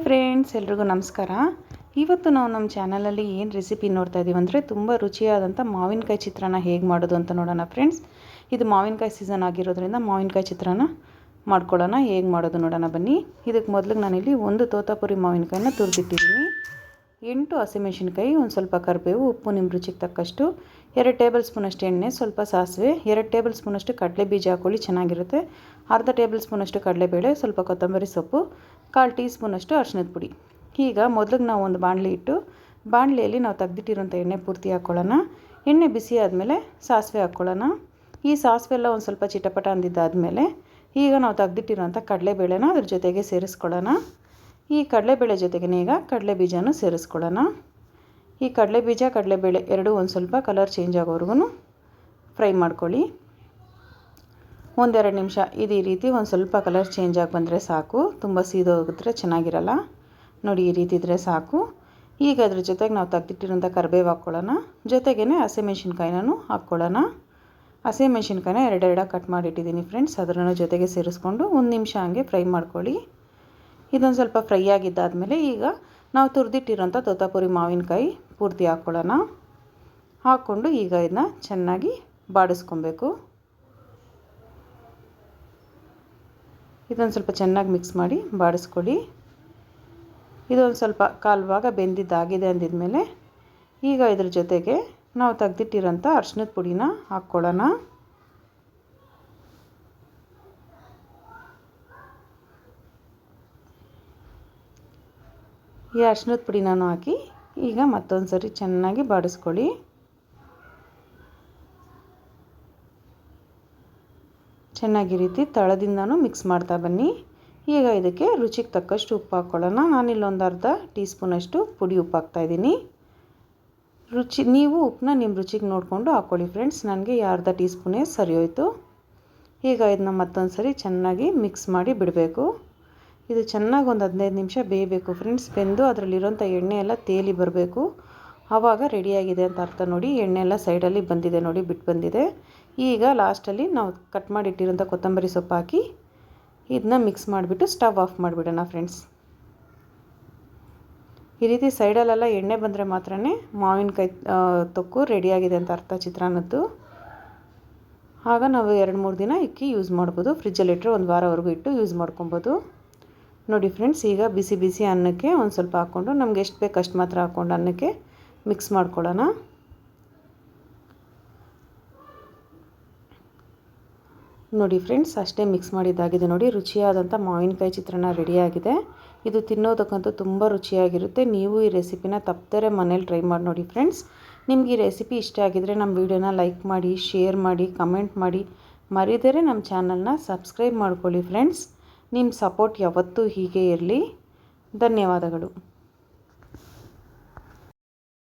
Friends, ಎಲ್ರಿಗೂ ನಮಸ್ಕಾರ. ಇವತ್ತು ನಾವು ನಮ್ಮ ಚಾನಲಲ್ಲಿ ಏನು ರೆಸಿಪಿ ನೋಡ್ತಾ ಇದ್ದೀವಿ ಅಂದರೆ ತುಂಬ ರುಚಿಯಾದಂಥ ಮಾವಿನಕಾಯಿ ಚಿತ್ರಾನ್ನ ಹೇಗೆ ಮಾಡೋದು ಅಂತ ನೋಡೋಣ ಫ್ರೆಂಡ್ಸ್. ಇದು ಮಾವಿನಕಾಯಿ ಸೀಸನ್ ಆಗಿರೋದ್ರಿಂದ ಮಾವಿನಕಾಯಿ ಚಿತ್ರಾನ್ನ ಮಾಡ್ಕೊಳ್ಳೋಣ. ಹೇಗೆ ಮಾಡೋದು ನೋಡೋಣ ಬನ್ನಿ. ಇದಕ್ಕೆ ಮೊದಲಿಗೆ ನಾನಿಲ್ಲಿ ಒಂದು ತೋತಾಪುರಿ ಮಾವಿನಕಾಯಿನ ತುರಿದಿಟ್ಟಿದ್ದೀನಿ, 8 ಹಸಿಮೆಣಸಿನ್ಕಾಯಿ, ಒಂದು ಸ್ವಲ್ಪ ಕರಿಬೇವು, ಉಪ್ಪು ನಿಮ್ಮ ರುಚಿಗೆ ತಕ್ಕಷ್ಟು, 2 ಟೇಬಲ್ ಸ್ಪೂನಷ್ಟು ಎಣ್ಣೆ, ಸ್ವಲ್ಪ ಸಾಸಿವೆ, 2 ಟೇಬಲ್ ಸ್ಪೂನಷ್ಟು ಕಡಲೆ ಬೀಜ ಹಾಕ್ಕೊಳ್ಳಿ, ಚೆನ್ನಾಗಿರುತ್ತೆ. ಅರ್ಧ ಟೇಬಲ್ ಸ್ಪೂನಷ್ಟು ಕಡಲೆಬೇಳೆ, ಸ್ವಲ್ಪ ಕೊತ್ತಂಬರಿ ಸೊಪ್ಪು, 1/4 ಟೀ ಸ್ಪೂನಷ್ಟು ಅರಿಶಿಣದ ಪುಡಿ. ಈಗ ಮೊದಲಿಗೆ ನಾವು ಒಂದು ಬಾಣಲಿ ಇಟ್ಟು ಬಾಣಲಿಯಲ್ಲಿ ನಾವು ತೆಗೆದಿಟ್ಟಿರೋಂಥ ಎಣ್ಣೆ ಪೂರ್ತಿ ಹಾಕ್ಕೊಳ್ಳೋಣ. ಎಣ್ಣೆ ಬಿಸಿ ಆದಮೇಲೆ ಸಾಸಿವೆ ಹಾಕ್ಕೊಳ್ಳೋಣ. ಈ ಸಾಸಿವೆ ಎಲ್ಲ ಒಂದು ಸ್ವಲ್ಪ ಚಿಟಪಟ ಅಂದಿದ್ದಾದಮೇಲೆ ಈಗ ನಾವು ತೆಗೆದಿಟ್ಟಿರೋಂಥ ಕಡಲೆಬೇಳೆನ ಅದ್ರ ಜೊತೆಗೆ ಸೇರಿಸ್ಕೊಳ್ಳೋಣ. ಈ ಕಡಲೆಬೇಳೆ ಜೊತೆಗೇ ಈಗ ಕಡಲೆ ಬೀಜನೂ ಸೇರಿಸ್ಕೊಳ್ಳೋಣ. ಈ ಕಡಲೆಬೇಳೆ ಎರಡೂ ಒಂದು ಸ್ವಲ್ಪ ಕಲರ್ ಚೇಂಜ್ ಆಗೋವರೆಗೂ ಫ್ರೈ ಮಾಡ್ಕೊಳ್ಳಿ. 1-2 ನಿಮಿಷ ಇದು ಈ ರೀತಿ ಒಂದು ಸ್ವಲ್ಪ ಕಲರ್ ಚೇಂಜ್ ಆಗಿ ಬಂದರೆ ಸಾಕು. ತುಂಬ ಸೀದೋಗಿದ್ರೆ ಚೆನ್ನಾಗಿರಲ್ಲ. ನೋಡಿ, ಈ ರೀತಿ ಇದ್ದರೆ ಸಾಕು. ಈಗ ಅದ್ರ ಜೊತೆಗೆ ನಾವು ತೆಗೆದಿಟ್ಟಿರೋಂಥ ಕರಿಬೇವು ಹಾಕ್ಕೊಳ್ಳೋಣ. ಜೊತೆಗೇ ಹಸಿಮೆಣ್ಸಿನ್ಕಾಯಿನೂ ಹಾಕ್ಕೊಳ್ಳೋಣ. ಹಸಿಮೆಣ್ಸಿನ್ಕಾಯಿನ 2 ಕಟ್ ಮಾಡಿಟ್ಟಿದ್ದೀನಿ ಫ್ರೆಂಡ್ಸ್. ಅದರ ಜೊತೆಗೆ ಸೇರಿಸ್ಕೊಂಡು 1 ನಿಮಿಷ ಹಂಗೆ ಫ್ರೈ ಮಾಡ್ಕೊಳ್ಳಿ. ಇದೊಂದು ಸ್ವಲ್ಪ ಫ್ರೈ ಆಗಿದ್ದಾದಮೇಲೆ ಈಗ ನಾವು ತುರಿದಿಟ್ಟಿರೋಂಥ ತೋತಾಪುರಿ ಮಾವಿನಕಾಯಿ ಪೂರ್ತಿ ಹಾಕ್ಕೊಳ್ಳೋಣ. ಹಾಕ್ಕೊಂಡು ಈಗ ಇದನ್ನ ಚೆನ್ನಾಗಿ ಬಾಡಿಸ್ಕೊಬೇಕು. ಇದೊಂದು ಸ್ವಲ್ಪ ಚೆನ್ನಾಗಿ ಮಿಕ್ಸ್ ಮಾಡಿ ಬಾಡಿಸ್ಕೊಳ್ಳಿ. ಇದೊಂದು ಸ್ವಲ್ಪ ಕಾಲು ಭಾಗ ಬೆಂದಿದ್ದಾಗಿದೆ ಅಂದಿದ್ಮೇಲೆ ಈಗ ಇದ್ರ ಜೊತೆಗೆ ನಾವು ತೆಗೆದಿಟ್ಟಿರೋಂಥ ಅರಿಶಿಣದ ಪುಡಿನ ಹಾಕ್ಕೊಳ್ಳೋಣ. ಈ ಅರಿಶಿಣದ ಪುಡಿನೂ ಹಾಕಿ ಈಗ ಮತ್ತೊಂದು ಸರಿ ಚೆನ್ನಾಗಿ ಬಾಡಿಸ್ಕೊಳ್ಳಿ. ಚೆನ್ನಾಗಿ ರೀತಿ ತಳದಿಂದನೂ ಮಿಕ್ಸ್ ಮಾಡ್ತಾ ಬನ್ನಿ. ಈಗ ಇದಕ್ಕೆ ರುಚಿಗೆ ತಕ್ಕಷ್ಟು ಉಪ್ಪು ಹಾಕ್ಕೊಳ್ಳೋಣ. ನಾನಿಲ್ಲೊಂದು ಅರ್ಧ ಟೀ ಸ್ಪೂನಷ್ಟು ಪುಡಿ ಉಪ್ಪು ಹಾಕ್ತಾಯಿದ್ದೀನಿ. ನೀವು ಉಪ್ಪನ್ನ ನಿಮ್ಮ ರುಚಿಗೆ ನೋಡಿಕೊಂಡು ಹಾಕ್ಕೊಳ್ಳಿ ಫ್ರೆಂಡ್ಸ್. ನನಗೆ ಅರ್ಧ ಟೀ ಸ್ಪೂನೇ ಸರಿ ಹೋಯಿತು. ಈಗ ಇದನ್ನ ಮತ್ತೊಂದು ಸರಿ ಚೆನ್ನಾಗಿ ಮಿಕ್ಸ್ ಮಾಡಿ ಬಿಡಬೇಕು. ಇದು ಚೆನ್ನಾಗಿ ಒಂದು 15 ನಿಮಿಷ ಬೇಯಬೇಕು ಫ್ರೆಂಡ್ಸ್. ಬೆಂದು ಅದರಲ್ಲಿರೋಂಥ ಎಣ್ಣೆ ಎಲ್ಲ ತೇಲಿ ಬರಬೇಕು. ಆವಾಗ ರೆಡಿಯಾಗಿದೆ ಅಂತ ಅರ್ಥ. ನೋಡಿ, ಎಣ್ಣೆ ಎಲ್ಲ ಸೈಡಲ್ಲಿ ಬಂದಿದೆ, ನೋಡಿ ಬಿಟ್ಟು ಬಂದಿದೆ. ಈಗ ಲಾಸ್ಟಲ್ಲಿ ನಾವು ಕಟ್ ಮಾಡಿಟ್ಟಿರೋಂಥ ಕೊತ್ತಂಬರಿ ಸೊಪ್ಪು ಹಾಕಿ ಇದನ್ನ ಮಿಕ್ಸ್ ಮಾಡಿಬಿಟ್ಟು ಸ್ಟವ್ ಆಫ್ ಮಾಡಿಬಿಡೋಣ ಫ್ರೆಂಡ್ಸ್. ಈ ರೀತಿ ಸೈಡಲ್ಲೆಲ್ಲ ಎಣ್ಣೆ ಬಂದರೆ ಮಾತ್ರ ಮಾವಿನಕಾಯಿ ತೊಕ್ಕು ರೆಡಿಯಾಗಿದೆ ಅಂತ ಅರ್ಥ ಚಿತ್ರಾನ್ನದ್ದು. ಆಗ ನಾವು 2-3 ದಿನ ಇಕ್ಕಿ ಯೂಸ್ ಮಾಡ್ಬೋದು. ಫ್ರಿಜ್ಜಲ್ಲಿಟ್ಟರೆ 1 ವಾರವರೆಗೂ ಇಟ್ಟು ಯೂಸ್ ಮಾಡ್ಕೊಬೋದು. ನೋಡಿ ಫ್ರೆಂಡ್ಸ್, ಈಗ ಬಿಸಿ ಬಿಸಿ ಅನ್ನಕ್ಕೆ ಒಂದು ಸ್ವಲ್ಪ ಹಾಕ್ಕೊಂಡು ನಮ್ಗೆ ಎಷ್ಟು ಬೇಕು ಅಷ್ಟು ಮಾತ್ರ ಹಾಕ್ಕೊಂಡು ಅನ್ನಕ್ಕೆ ಮಿಕ್ಸ್ ಮಾಡ್ಕೊಳ್ಳೋಣ. ನೋಡಿ ಫ್ರೆಂಡ್ಸ್, ಅಷ್ಟೇ ಮಿಕ್ಸ್ ಮಾಡಿದ್ದಾಗಿದೆ. ನೋಡಿ, ರುಚಿಯಾದಂಥ ಮಾವಿನಕಾಯಿ ಚಿತ್ರಾನ್ನ ರೆಡಿಯಾಗಿದೆ. ಇದು ತಿನ್ನೋದಕ್ಕಂತೂ ತುಂಬ ರುಚಿಯಾಗಿರುತ್ತೆ. ನೀವು ಈ ರೆಸಿಪಿನ ತಪ್ಪದೇ ಮನೇಲಿ ಟ್ರೈ ಮಾಡಿ ನೋಡಿ ಫ್ರೆಂಡ್ಸ್. ನಿಮ್ಗೆ ಈ ರೆಸಿಪಿ ಇಷ್ಟ ಆಗಿದರೆ ನಮ್ಮ ವಿಡಿಯೋನ ಲೈಕ್ ಮಾಡಿ, ಶೇರ್ ಮಾಡಿ, ಕಮೆಂಟ್ ಮಾಡಿ, ಮರಿದರೆ ನಮ್ಮ ಚಾನಲ್ನ ಸಬ್ಸ್ಕ್ರೈಬ್ ಮಾಡ್ಕೊಳ್ಳಿ ಫ್ರೆಂಡ್ಸ್. ನಿಮ್ಮ ಸಪೋರ್ಟ್ ಯಾವತ್ತೂ ಹೀಗೆ ಇರಲಿ. ಧನ್ಯವಾದಗಳು.